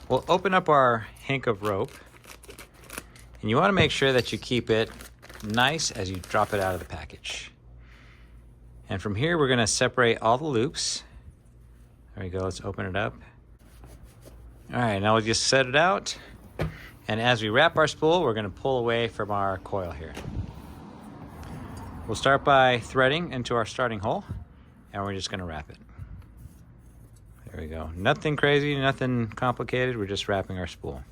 We'll open up our hank of rope, and you want to make sure that you keep it nice as you drop it out of the package. And from here, we're going to separate all the loops. There we go. Let's open it up. All right, now we'll just set it out. And as we wrap our spool, we're going to pull away from our coil here. We'll start by threading into our starting hole, and we're just going to wrap it. There we go. Nothing crazy, nothing complicated. We're just wrapping our spool.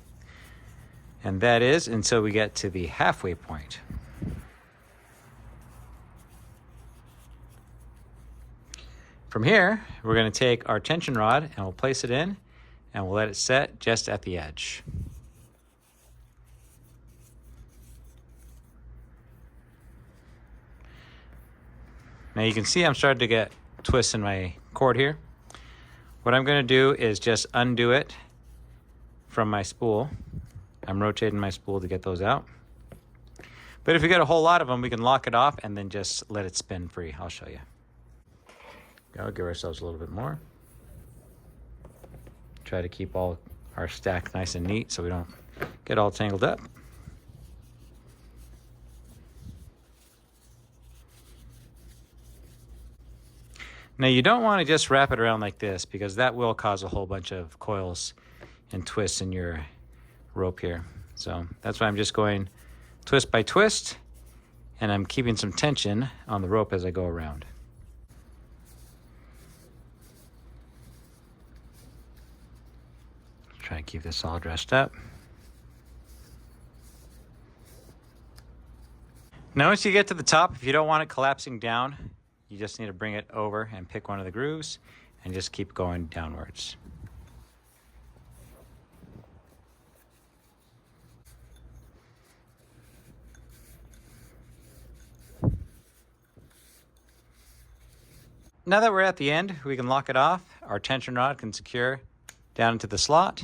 And that is until we get to the halfway point. From here, we're going to take our tension rod and we'll place it in and we'll let it set just at the edge. Now you can see I'm starting to get twists in my cord here. What I'm going to do is just undo it from my spool. I'm rotating my spool to get those out. But if you get a whole lot of them, we can lock it off and then just let it spin free. I'll show you. Go, give ourselves a little bit more. Try to keep all our stack nice and neat so we don't get all tangled up. Now you don't want to just wrap it around like this because that will cause a whole bunch of coils and twists in your rope here. So that's why I'm just going twist by twist, and I'm keeping some tension on the rope as I go around. Try to keep this all dressed up. Now once you get to the top, if you don't want it collapsing down, you just need to bring it over and pick one of the grooves and just keep going downwards. Now that we're at the end, we can lock it off. Our tension rod can secure down into the slot.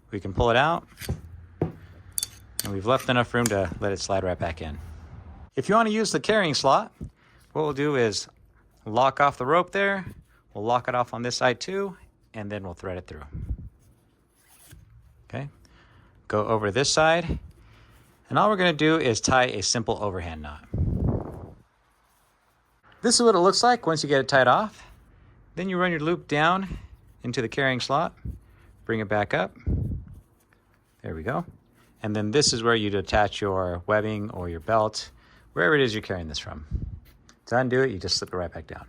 We can pull it out, and we've left enough room to let it slide right back in. If you want to use the carrying slot, what we'll do is lock off the rope there. We'll lock it off on this side too, and then we'll thread it through. Okay, go over this side, and all we're going to do is tie a simple overhand knot. This is what it looks like once you get it tied off. Then you run your loop down into the carrying slot, bring it back up. There we go. And then this is where you'd attach your webbing or your belt, wherever it is you're carrying this from. To undo it, you just slip it right back down.